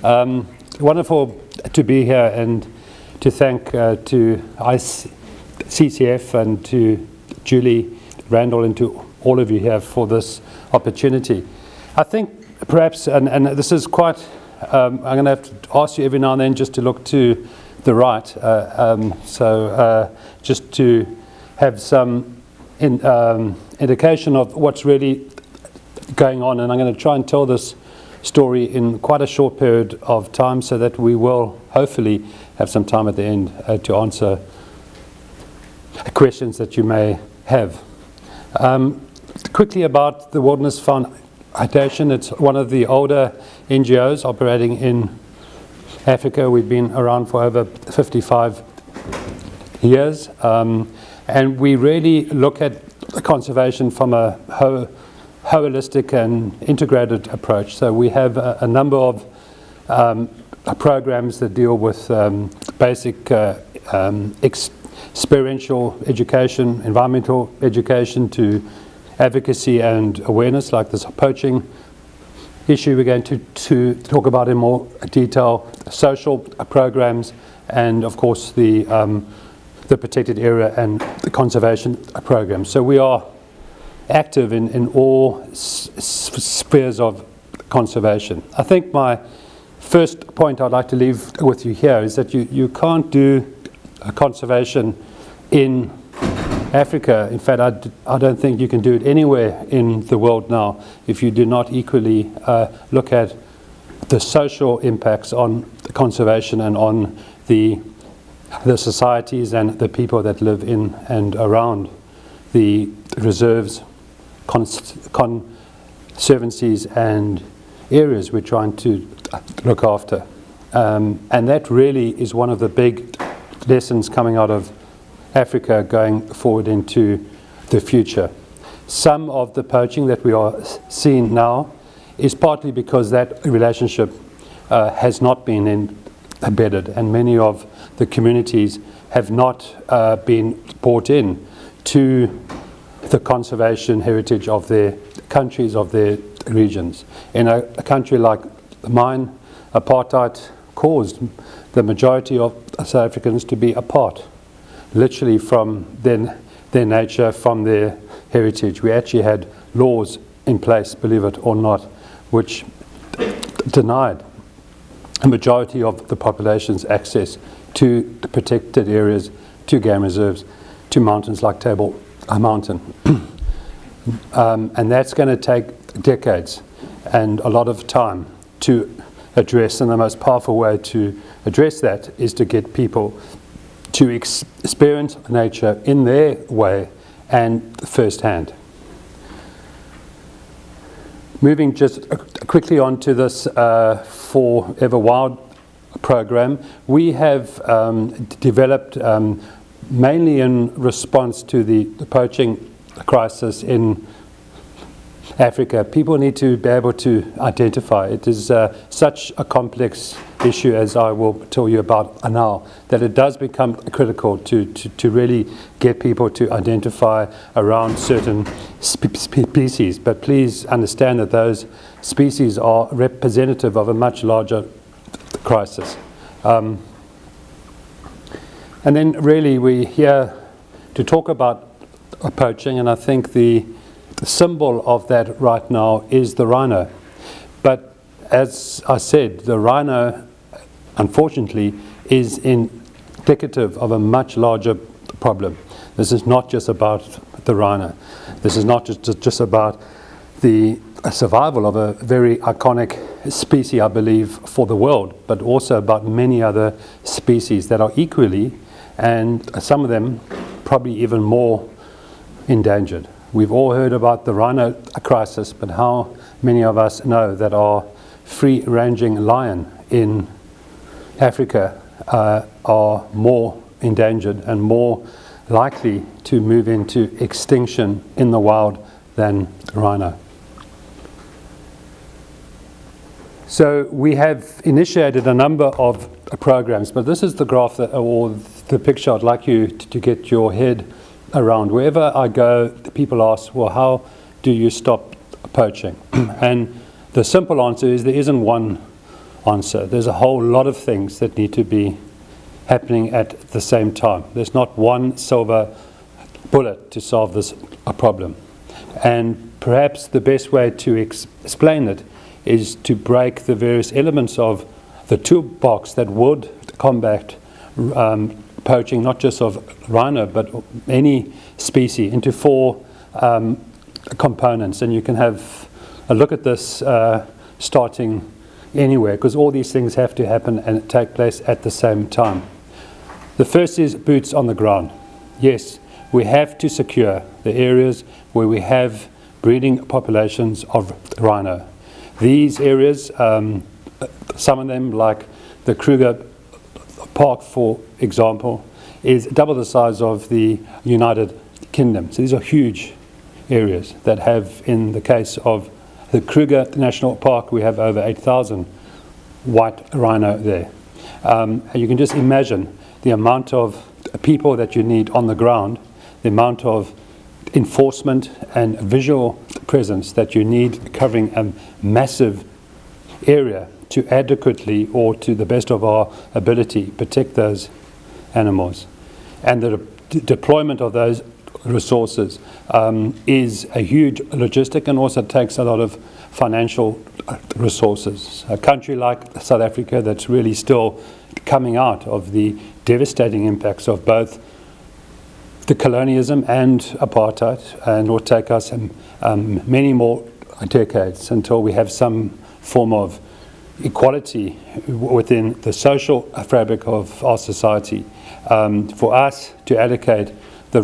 Wonderful to be here and to thank to CCF and to Julie Randall and to all of you here for this opportunity. I think perhaps, and this is quite, I'm going to have to ask you every now and then just to look to the right, just to have some indication of what's really going on, and I'm going to try and tell this story in quite a short period of time so that we will hopefully have some time at the end to answer questions that you may have. Quickly about the Wilderness Foundation, it's one of the older NGOs operating in Africa. We've been around for over 55 years, and we really look at conservation from a holistic and integrated approach. So we have a number of programs that deal with basic experiential education, environmental education, to advocacy and awareness, like this poaching issue we're going to talk about in more detail, social programs, and of course the protected area and the conservation program. So we are active in all spheres of conservation. I think my first point I'd like to leave with you here is that you can't do conservation in Africa. In fact, I don't think you can do it anywhere in the world now if you do not equally look at the social impacts on conservation and on the societies and the people that live in and around the reserves, conservancies and areas we're trying to look after. And that really is one of the big lessons coming out of Africa going forward into the future. Some of the poaching that we are seeing now is partly because that relationship has not been embedded, and many of the communities have not been brought in to the conservation heritage of their countries, of their regions. In a country like mine, apartheid caused the majority of South Africans to be apart, literally from their nature, from their heritage. We actually had laws in place, believe it or not, which denied a majority of the population's access to the protected areas, to game reserves, to mountains like Table Mountain. And that's going to take decades and a lot of time to address, and the most powerful way to address that is to get people to experience nature in their way and firsthand. Moving just quickly on to this Forever Wild program, we have developed mainly in response to the poaching crisis in Africa. People need to be able to identify. It is such a complex issue, as I will tell you about now, that it does become critical to really get people to identify around certain species. But please understand that those species are representative of a much larger crisis. And then really we're here to talk about poaching, and I think the symbol of that right now is the rhino. But as I said, the rhino, unfortunately, is indicative of a much larger problem. This is not just about the rhino. This is not just about the survival of a very iconic species, I believe, for the world, but also about many other species that are equally, and some of them probably even more, endangered. We've all heard about the rhino crisis, but how many of us know that our free-ranging lion in Africa are more endangered and more likely to move into extinction in the wild than the rhino? So we have initiated a number of programs, but this is the graph that, or the picture I'd like you to get your head around. Wherever I go, people ask, well, how do you stop poaching? And the simple answer is there isn't one answer. There's a whole lot of things that need to be happening at the same time. There's not one silver bullet to solve this problem. And perhaps the best way to explain it is to break the various elements of the toolbox that would combat poaching, not just of rhino, but any species, into four components. And you can have a look at this starting anywhere, because all these things have to happen and take place at the same time. The first is boots on the ground. Yes, we have to secure the areas where we have breeding populations of rhino. These areas, some of them, like the Kruger Park, for example, is double the size of the United Kingdom. So these are huge areas that have, in the case of the Kruger National Park, we have over 8,000 white rhino there. And you can just imagine the amount of people that you need on the ground, the amount of enforcement and visual presence that you need covering a massive area to adequately, or to the best of our ability, protect those animals. And the deployment of those resources is a huge logistic, and also takes a lot of financial resources. A country like South Africa that's really still coming out of the devastating impacts of both the colonialism and apartheid, and will take us many more decades until we have some form of equality within the social fabric of our society. For us to allocate the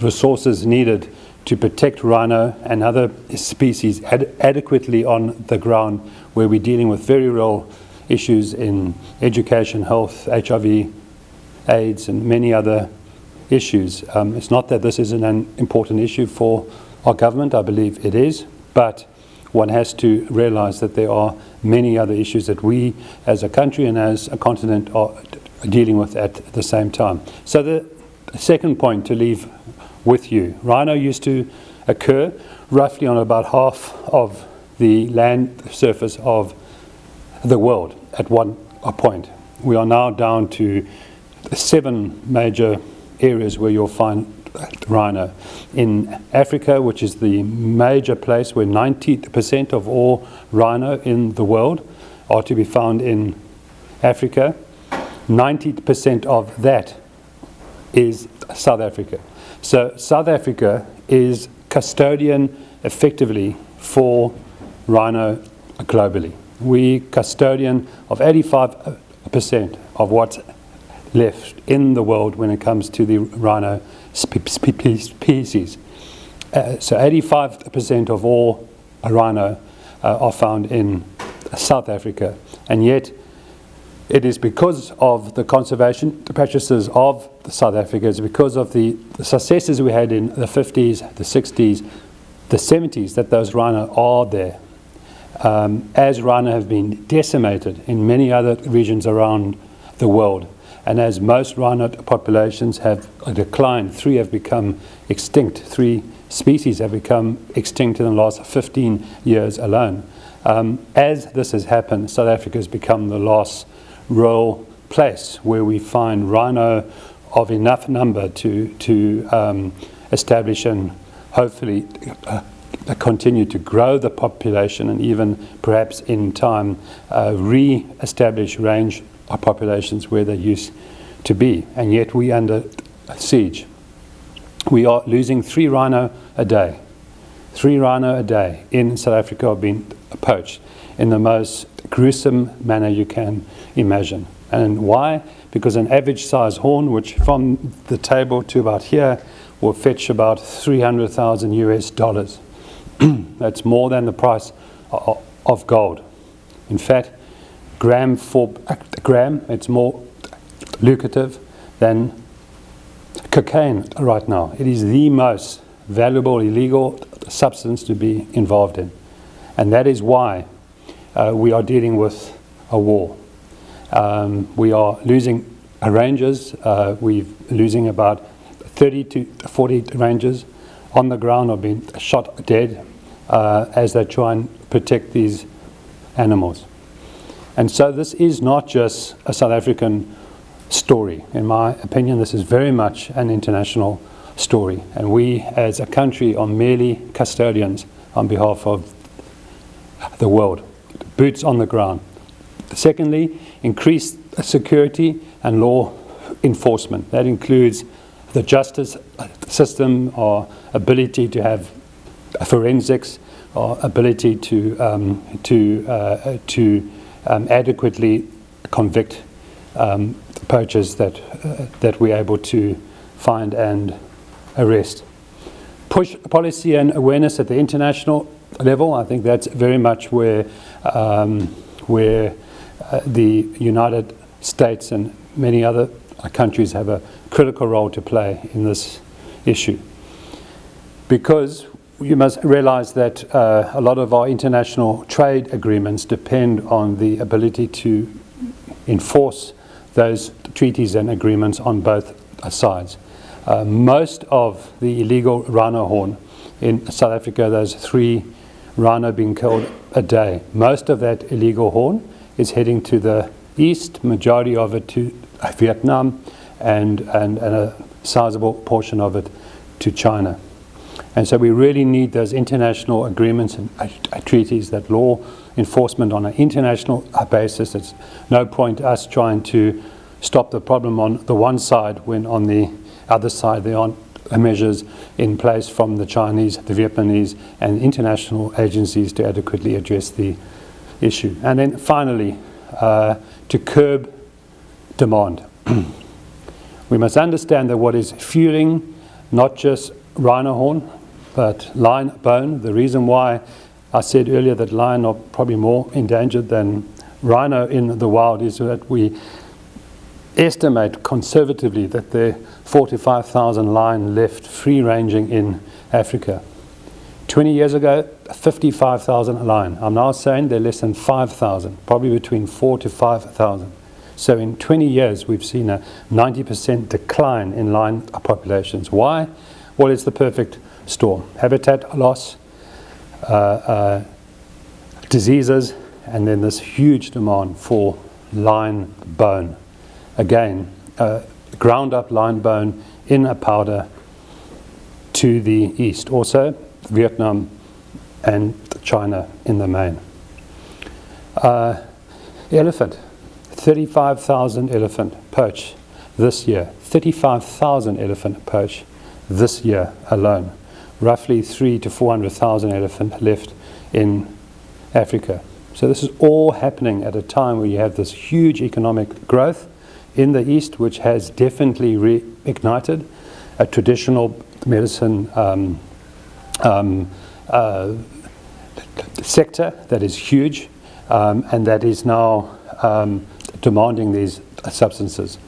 resources needed to protect rhino and other species adequately on the ground, where we're dealing with very real issues in education, health, HIV, AIDS, and many other issues. It's not that this isn't an important issue for our government. I believe it is, but one has to realize that there are many other issues that we as a country and as a continent are dealing with at the same time. So the second point to leave with you, rhino used to occur roughly on about half of the land surface of the world at one point. We are now down to 7 major areas where you'll find rhino. In Africa, which is the major place where 90% of all rhino in the world are to be found in Africa, 90% of that is South Africa. So South Africa is custodian effectively for rhino globally. We custodian of 85% of what's left in the world when it comes to the rhino species. So 85% of all rhino are found in South Africa, and yet it is because of the conservation practices of South Africa, it's because of the successes we had in the 50s, the 60s, the 70s, that those rhino are there. As rhino have been decimated in many other regions around the world, and as most rhino populations have declined, 3 have become extinct. 3 species have become extinct in the last 15 years alone. As this has happened, South Africa has become the last rural place where we find rhino of enough number to establish and hopefully continue to grow the population, and even perhaps in time re-establish range of populations where they used to be. And yet we under siege. We are losing 3 rhino a day. 3 rhino a day in South Africa are being poached in the most gruesome manner you can imagine. And why? Because an average size horn, which from the table to about here, will fetch about $300,000 US. That's more than the price of gold. In fact, gram for gram, it's more lucrative than cocaine right now. It is the most valuable illegal substance to be involved in. And that is why we are dealing with a war. We are losing rangers. We're losing about 30 to 40 rangers on the ground are being shot dead as they try and protect these animals. And so this is not just a South African story. In my opinion, this is very much an international story. And we, as a country, are merely custodians on behalf of the world. Boots on the ground. Secondly, increased security and law enforcement. That includes the justice system, our ability to have forensics, our ability to adequately convict poachers that we're able to find and arrest. Push policy and awareness at the international level. I think that's very much where the United States and many other countries have a critical role to play in this issue. Because you must realize that a lot of our international trade agreements depend on the ability to enforce those treaties and agreements on both sides. Most of the illegal rhino horn in South Africa, those 3 rhino being killed a day, most of that illegal horn is heading to the east, majority of it to Vietnam, and a sizable portion of it to China. And so we really need those international agreements and treaties, that law enforcement on an international basis. It's no point us trying to stop the problem on the one side when on the other side there aren't measures in place from the Chinese, the Vietnamese, and international agencies to adequately address the issue. And then finally, to curb demand. We must understand that what is fueling not just rhino horn, but lion bone. The reason why I said earlier that lion are probably more endangered than rhino in the wild is that we estimate conservatively that there are 4,000 to 5,000 lion left free-ranging in Africa. 20 years ago, 55,000 lion. I'm now saying they're less than 5,000, probably between 4,000 to 5,000. So in 20 years, we've seen a 90% decline in lion populations. Why? Well, it's the perfect storm. Habitat loss, diseases, and then this huge demand for lion bone. Again, ground up lion bone in a powder to the east. Also, Vietnam and China in the main. Elephant, 35,000 elephant poach this year. 35,000 elephant poach this year alone. Roughly 300,000 to 400,000 elephant left in Africa. So this is all happening at a time where you have this huge economic growth in the East, which has definitely reignited a traditional medicine sector that is huge and that is now demanding these substances.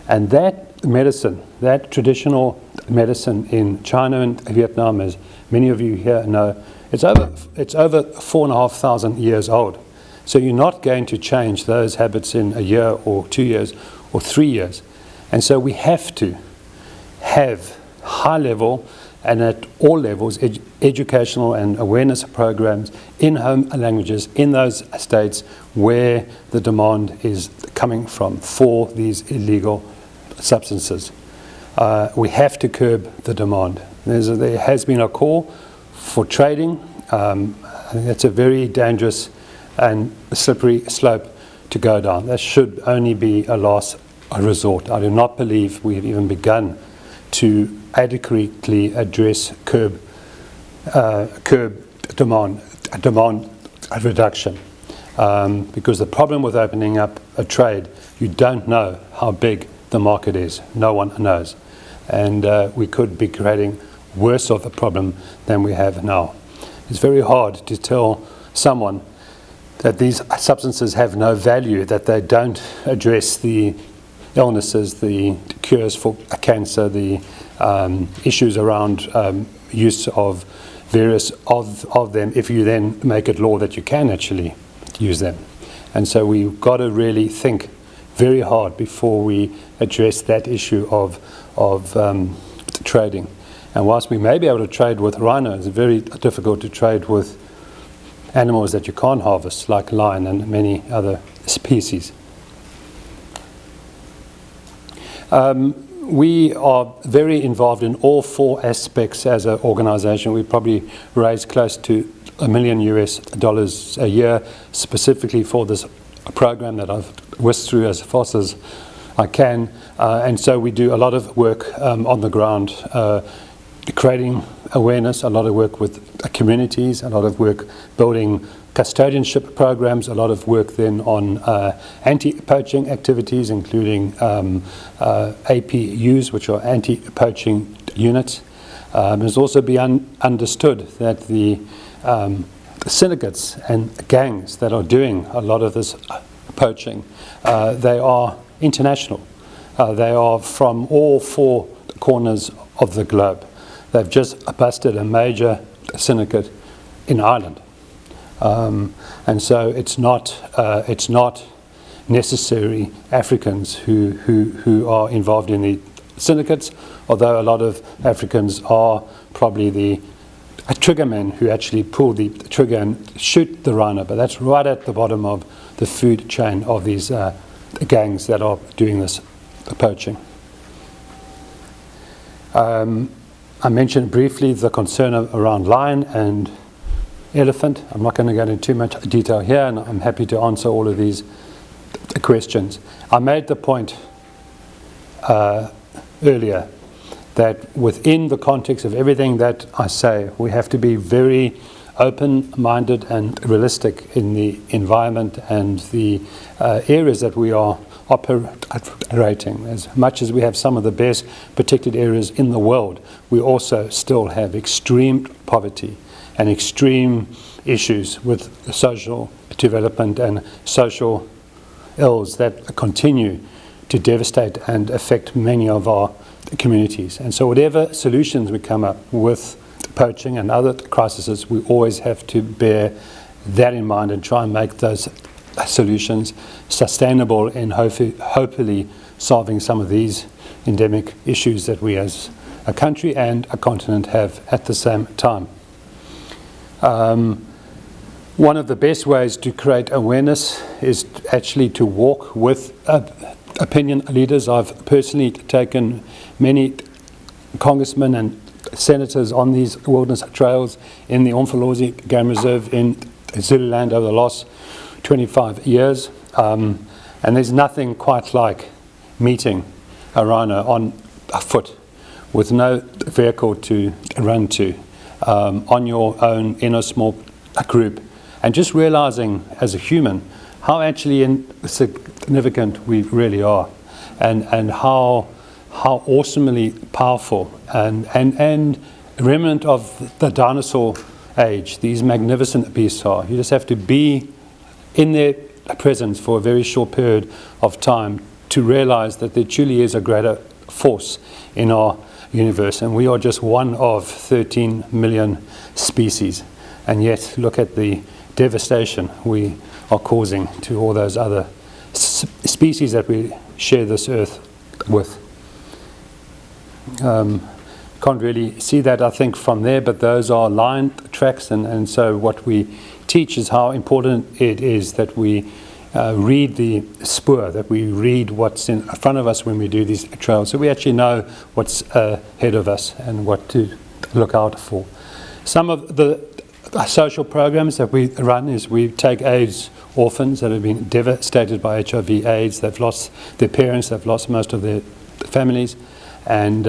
And that medicine, that traditional medicine in China and Vietnam, as many of you here know, it's over 4,500 years old. So you're not going to change those habits in a year or 2 years or 3 years. And so we have to have high level and at all levels educational and awareness programs in home languages in those states where the demand is coming from for these illegal substances. We have to curb the demand. There has been a call for trading. I think that's a very dangerous and slippery slope to go down. That should only be a last resort. I do not believe we have even begun to adequately address curb demand reduction. Because the problem with opening up a trade, you don't know how big the market is. No one knows. And we could be creating worse of a problem than we have now. It's very hard to tell someone that these substances have no value, that they don't address the illnesses, the cures for cancer, the issues around use of various of them, if you then make it law that you can actually use them. And so we've got to really think very hard before we address that issue of trading. And whilst we may be able to trade with rhino, it's very difficult to trade with animals that you can't harvest, like lion and many other species. We are very involved in all 4 aspects as an organization. We probably raise close to $1 million a year specifically for this program that I've whisked through as fast as I can. And so we do a lot of work on the ground, creating awareness, a lot of work with communities, a lot of work building custodianship programs, a lot of work then on anti-poaching activities, including APUs, which are anti-poaching units. It's also been understood that the syndicates and gangs that are doing a lot of this poaching, they are international. They are from all 4 corners of the globe. They've just busted a major syndicate in Ireland. And so it's not necessarily Africans who are involved in the syndicates, although a lot of Africans are probably the trigger men who actually pull the trigger and shoot the rhino. But that's right at the bottom of the food chain of these gangs that are doing this poaching. I mentioned briefly the concern around lion and elephant. I'm not going to go into too much detail here, and I'm happy to answer all of these questions. I made the point earlier that within the context of everything that I say, we have to be very open-minded and realistic in the environment and the areas that we are operating. As much as we have some of the best protected areas in the world, we also still have extreme poverty and extreme issues with social development and social ills that continue to devastate and affect many of our communities. And so whatever solutions we come up with poaching and other crises, we always have to bear that in mind and try and make those solutions sustainable in hopefully solving some of these endemic issues that we as a country and a continent have at the same time. One of the best ways to create awareness is actually to walk with opinion leaders. I've personally taken many congressmen and senators on these wilderness trails in the Umfolozi Game Reserve in Zululand over the last 25 years. And there's nothing quite like meeting a rhino on foot with no vehicle to run to, on your own in a small group, and just realizing as a human how actually significant we really are, and how awesomely powerful and remnant of the dinosaur age these magnificent beasts are. You just have to be in their presence for a very short period of time to realize that there truly is a greater force in our universe, and we are just one of 13 million species, and yet look at the devastation we are causing to all those other species that we share this earth with. Can't really see that, I think, from there, but those are line tracks, and so what we teach is how important it is that we read the spoor, that we read what's in front of us when we do these trails, so we actually know what's ahead of us and what to look out for. Some of the social programs that we run is we take AIDS orphans that have been devastated by HIV/AIDS. They've lost their parents, they've lost most of their families, and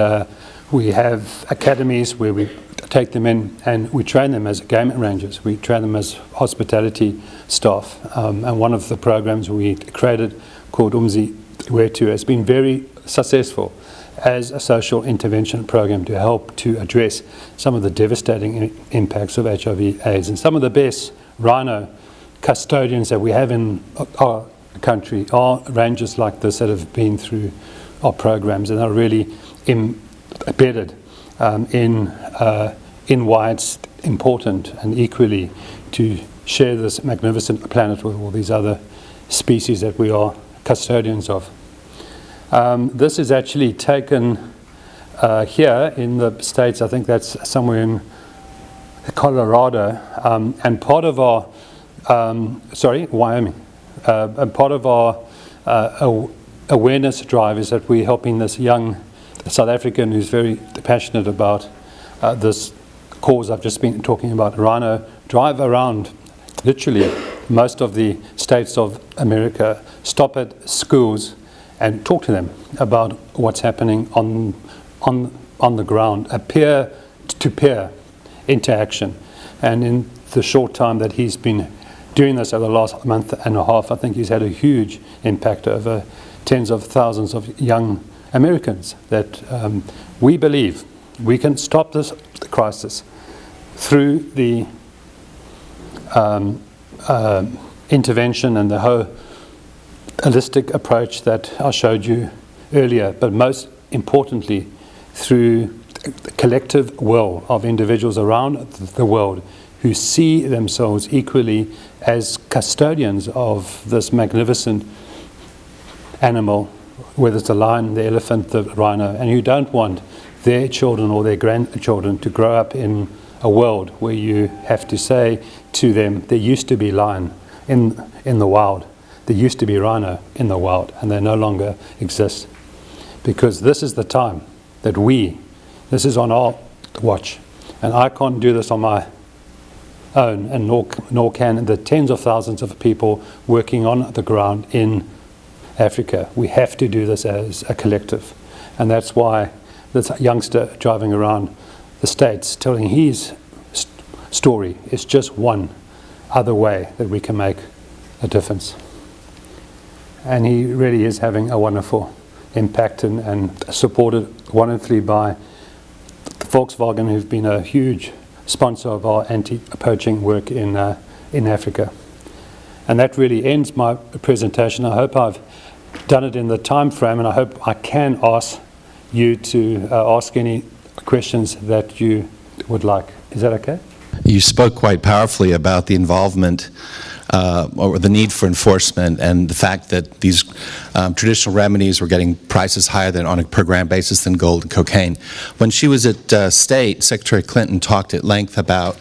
we have academies where we take them in and we train them as game rangers. We train them as hospitality staff. And one of the programs we created called Umzi Wetu has been very successful as a social intervention program to help to address some of the devastating impacts of HIV/AIDS. And some of the best rhino custodians that we have in our country are rangers like this that have been through our programs and are really embedded in why it's important and equally to share this magnificent planet with all these other species that we are custodians of. This is actually taken here in the States. I think that's somewhere in Colorado. And part of our Wyoming. And part of our awareness drive is that we're helping this young South African who's very passionate about this cause I've just been talking about, rhino, drive around literally most of the states of America, stop at schools and talk to them about what's happening on the ground, a peer-to-peer interaction. And in the short time that he's been doing this over the last month and a half, I think he's had a huge impact over tens of thousands of young Americans that we believe we can stop this crisis through the intervention and the whole holistic approach that I showed you earlier, but most importantly through the collective will of individuals around the world who see themselves equally as custodians of this magnificent animal, whether it's the lion, the elephant, the rhino, and who don't want their children or their grandchildren to grow up in a world where you have to say to them, there used to be lion in the wild, there used to be rhino in the wild, and they no longer exist. Because this is the time that this is on our watch, and I can't do this on my own, and nor can the tens of thousands of people working on the ground in Africa. We have to do this as a collective, and that's why this youngster driving around the States telling his story is just one other way that we can make a difference. And he really is having a wonderful impact and supported wonderfully by Volkswagen, who've been a huge sponsor of our anti-poaching work in Africa. And that really ends my presentation. I hope I've done it in the time frame, and I hope I can ask you to ask any questions that you would like. Is that okay? You spoke quite powerfully about the involvement or the need for enforcement and the fact that these traditional remedies were getting prices higher than on a per gram basis than gold and cocaine. When she was at State, Secretary Clinton talked at length about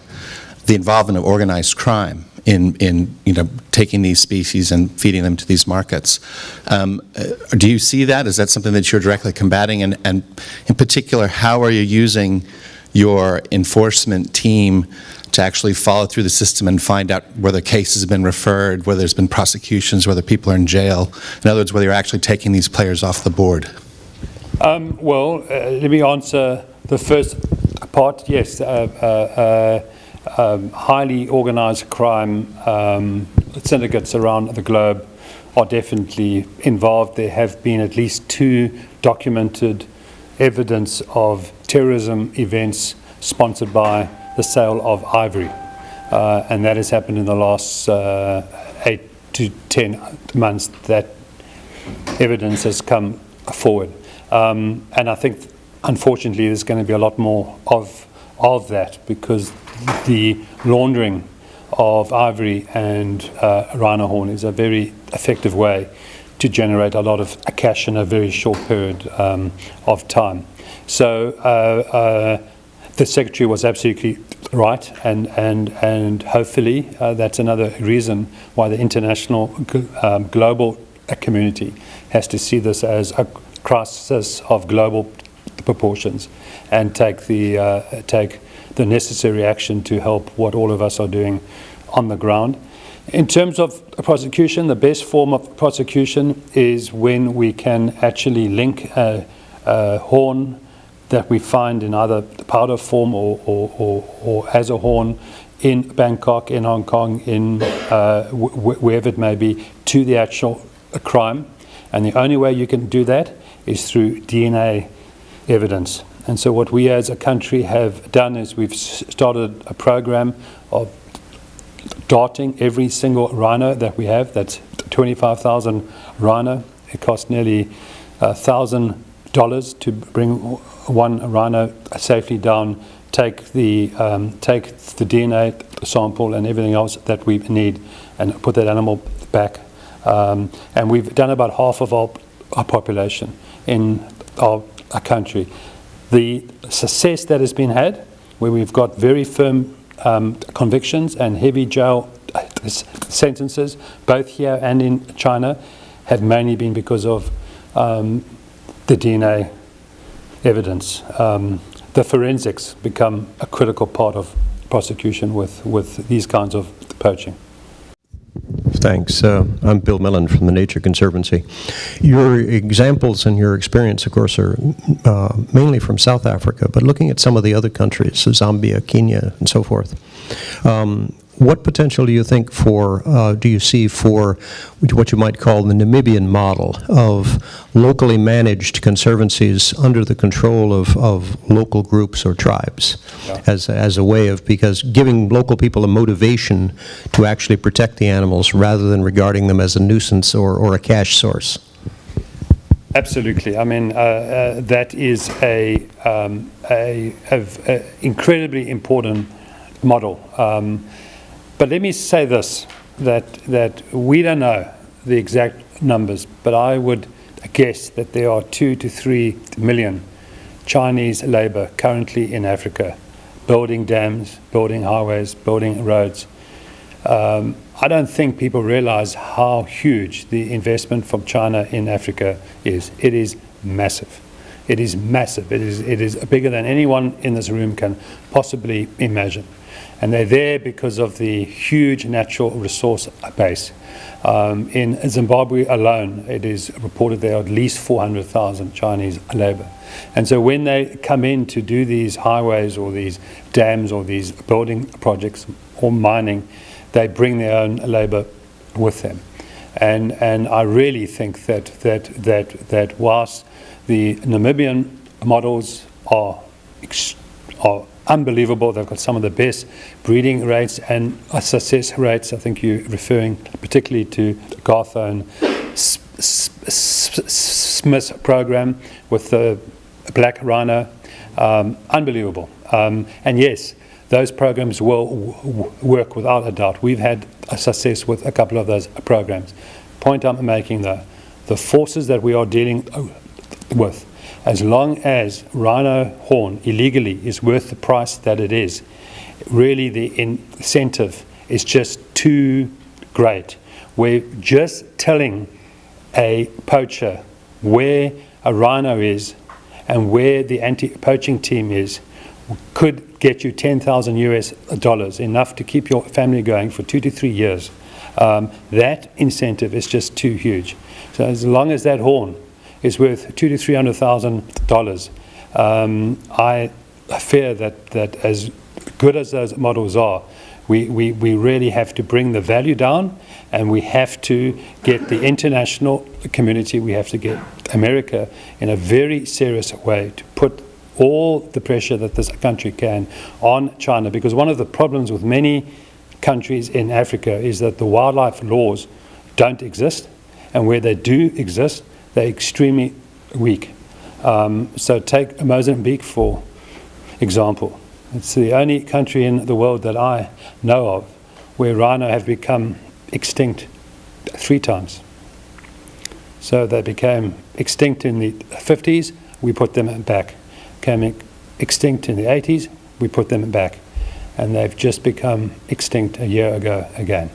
the involvement of organized crime in taking these species and feeding them to these markets. Do you see that? Is that something that you're directly combating? And in particular, how are you using your enforcement team to actually follow through the system and find out whether cases have been referred, whether there's been prosecutions, whether people are in jail? In other words, whether you're actually taking these players off the board? Let me answer the first part. Yes, highly organized crime syndicates around the globe are definitely involved. There have been at least 2 documented evidence of terrorism events sponsored by the sale of ivory, and that has happened in the last 8 to 10 months. That evidence has come forward, and I think unfortunately there's going to be a lot more of that, because the laundering of ivory and rhino horn is a very effective way to generate a lot of cash in a very short period of time. So the Secretary was absolutely right, and hopefully that's another reason why the international global community has to see this as a crisis of global proportions and take the necessary action to help what all of us are doing on the ground. In terms of prosecution, the best form of prosecution is when we can actually link a horn that we find in either powder form or as a horn in Bangkok, in Hong Kong, in wherever it may be, to the actual crime. And the only way you can do that is through DNA evidence. And so what we as a country have done is we've started a program of darting every single rhino that we have. That's 25,000 rhino. It costs nearly $1,000 to bring one rhino safely down, take the DNA sample and everything else that we need, and put that animal back. And we've done about half of our population in our country. The success that has been had, where we've got very firm convictions and heavy jail sentences, both here and in China, have mainly been because of the DNA evidence. The forensics become a critical part of prosecution with these kinds of poaching. Thanks. I'm Bill Millen from the Nature Conservancy. Your examples and your experience, of course, are mainly from South Africa, but looking at some of the other countries, so Zambia, Kenya, and so forth, what potential do you think do you see for what you might call the Namibian model of locally managed conservancies under the control of local groups or tribes, as a way of, because giving local people a motivation to actually protect the animals rather than regarding them as a nuisance or a cash source? Absolutely. I mean, that is a incredibly important model. But let me say this, that we don't know the exact numbers, but I would guess that there are 2 to 3 million Chinese labor currently in Africa, building dams, building highways, building roads. I don't think people realize how huge the investment from China in Africa is. It is massive. It is massive. It is bigger than anyone in this room can possibly imagine. And they're there because of the huge natural resource base. In Zimbabwe alone, it is reported there are at least 400,000 Chinese labor. And so when they come in to do these highways or these dams or these building projects or mining, they bring their own labor with them. And I really think that whilst the Namibian models are unbelievable, they've got some of the best breeding rates and success rates. I think you're referring particularly to Gartha and Smith's program with the black rhino. Unbelievable. And yes, those programs will work without a doubt. We've had a success with a couple of those programs. Point I'm making though, the forces that we are dealing with, as long as rhino horn illegally is worth the price that it is, really the incentive is just too great. We're just telling a poacher where a rhino is and where the anti-poaching team is could get you $10,000 US, enough to keep your family going for 2 to 3 years. That incentive is just too huge. So as long as that horn is worth $200,000 to $300,000, I fear that as good as those models are, we really have to bring the value down, and we have to get the international community, we have to get America in a very serious way to put all the pressure that this country can on China, because one of the problems with many countries in Africa is that the wildlife laws don't exist, and where they do exist, they're extremely weak. So take Mozambique for example. It's the only country in the world that I know of where rhino have become extinct 3 times. So they became extinct in the 50s, we put them back. Became extinct in the 80s, we put them back. And they've just become extinct a year ago again.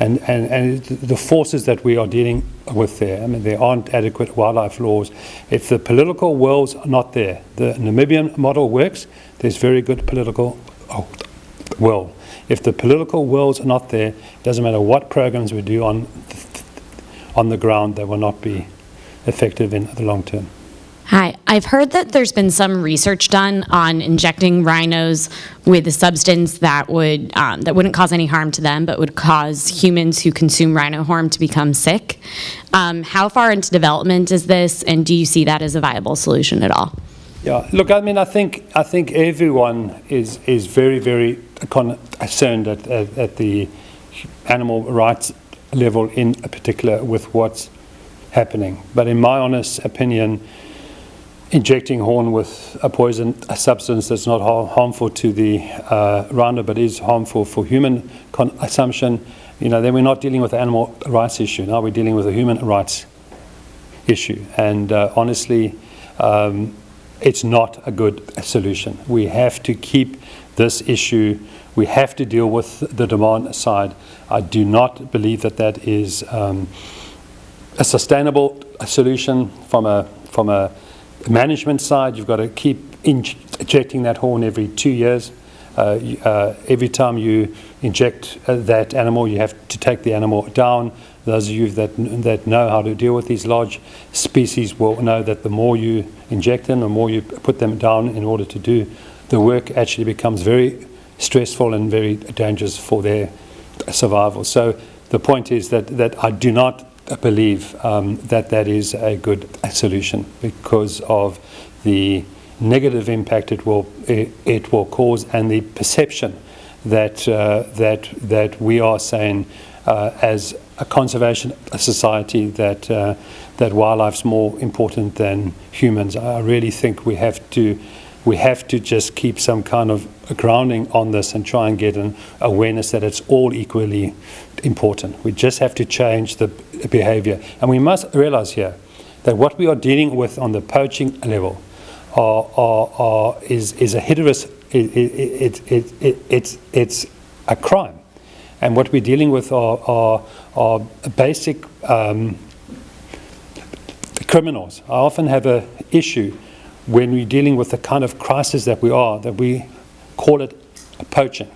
And the forces that we are dealing with there, I mean, there aren't adequate wildlife laws. If the political will's not there, the Namibian model works, there's very good political will. If the political will's not there, it doesn't matter what programs we do on the ground, they will not be effective in the long term. Hi, I've heard that there's been some research done on injecting rhinos with a substance that wouldn't cause any harm to them, but would cause humans who consume rhino horn to become sick. How far into development is this, and do you see that as a viable solution at all? Yeah, look, I mean, I think everyone is very, very concerned at the animal rights level in particular with what's happening. But in my honest opinion, injecting horn with a substance that's not harmful to the rhino but is harmful for human consumption, then we're not dealing with the animal rights issue. Now we're dealing with a human rights issue. And honestly, it's not a good solution. We have to keep this issue We have to deal with the demand side. I do not believe that that is a sustainable solution from a management side. You've got to keep injecting that horn every 2 years. Every time you inject that animal, you have to take the animal down. Those of you that know how to deal with these large species will know that the more you inject them, the more you put them down in order to do the work, actually becomes very stressful and very dangerous for their survival. So the point is that I do not believe that is a good solution because of the negative impact it will cause, and the perception that we are saying as a conservation society that wildlife's more important than humans. I really think we have to just keep some kind of grounding on this and try and get an awareness that it's all equally important. We just have to change the behavior, and we must realize here that what we are dealing with on the poaching level is a hideous. It's a crime, and what we're dealing with are basic criminals. I often have an issue when we're dealing with the kind of crisis that we call it poaching.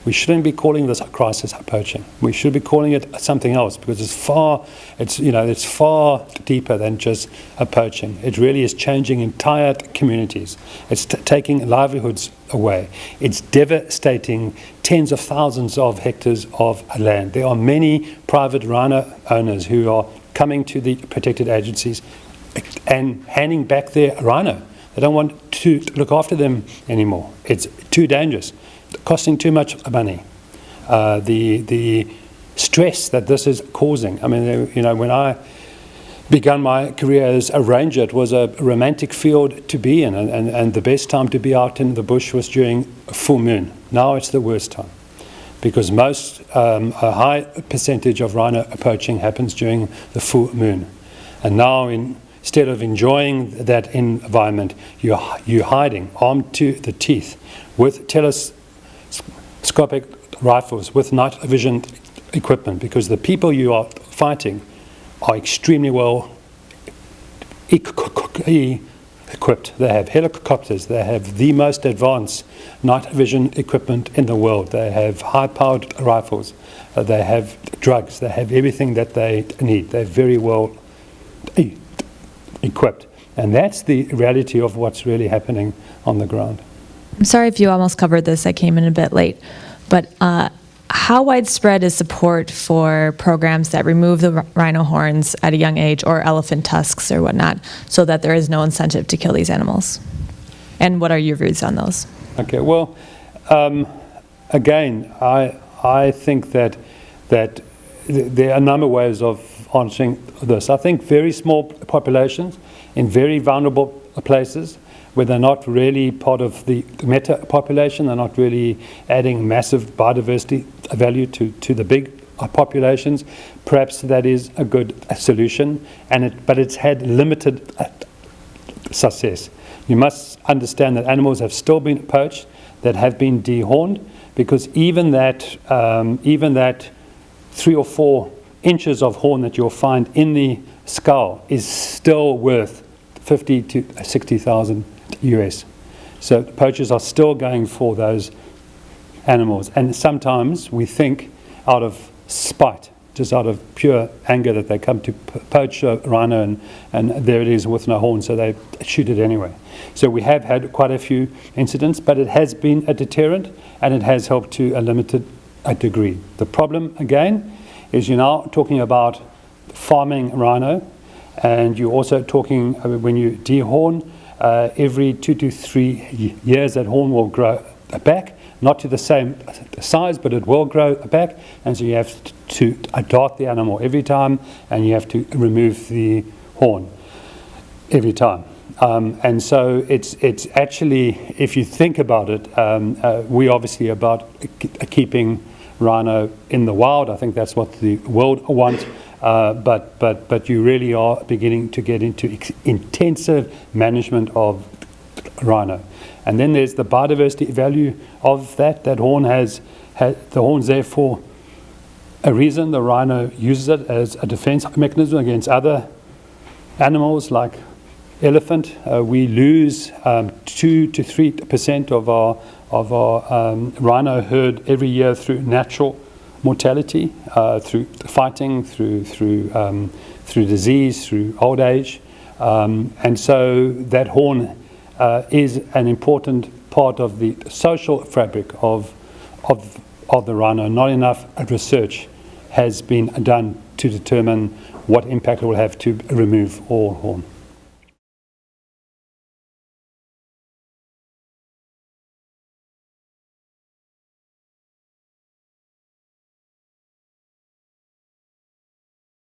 We shouldn't be calling this a crisis poaching. We should be calling it something else, because it's far deeper than just a poaching. It really is changing entire communities. It's taking livelihoods away. It's devastating tens of thousands of hectares of land. There are many private rhino owners who are coming to the protected agencies and handing back their rhino. They don't want to look after them anymore. It's too dangerous, costing too much money. The stress that this is causing. I mean, when I began my career as a ranger, it was a romantic field to be in, and the best time to be out in the bush was during a full moon. Now it's the worst time, because a high percentage of rhino poaching happens during the full moon. And now, instead of enjoying that environment, you're hiding, armed to the teeth, with telescopic rifles, with night vision equipment, because the people you are fighting are extremely well equipped. They have helicopters, they have the most advanced night vision equipment in the world, they have high-powered rifles, they have drugs, they have everything that they need. They're very well equipped. And that's the reality of what's really happening on the ground. I'm sorry if you almost covered this, I came in a bit late, but how widespread is support for programs that remove the rhino horns at a young age, or elephant tusks or whatnot, so that there is no incentive to kill these animals? And what are your views on those? Okay, well, again, I think that there are a number of ways of answering this. I think very small populations in very vulnerable places, where they're not really part of the meta population, they're not really adding massive biodiversity value to the big populations, perhaps that is a good solution, but it's had limited success. You must understand that animals have still been poached, that have been dehorned, because even that 3 or 4 inches of horn that you'll find in the skull is still worth 50 to 60,000 US. So poachers are still going for those animals, and sometimes we think out of spite, just out of pure anger, that they come to poach a rhino and there it is with no horn, so they shoot it anyway. So we have had quite a few incidents, but it has been a deterrent, and it has helped to a limited degree. The problem again is you're now talking about farming rhino, and you're also talking, when you dehorn, every 2 to 3 years that horn will grow back, not to the same size, but it will grow back, and so you have to dart the animal every time, and you have to remove the horn every time. And so it's actually, if you think about it, we obviously about keeping rhino in the wild. I think that's what the world wants. But you really are beginning to get into intensive management of rhino. And then there's the biodiversity value of that. That horn the horn's there for a reason. The rhino uses it as a defense mechanism against other animals like elephant. We lose 2 to 3% of our rhino herd every year through natural mortality, through fighting, through disease, through old age. And so that horn is an important part of the social fabric of the rhino. Not enough research has been done to determine what impact it will have to remove all horn.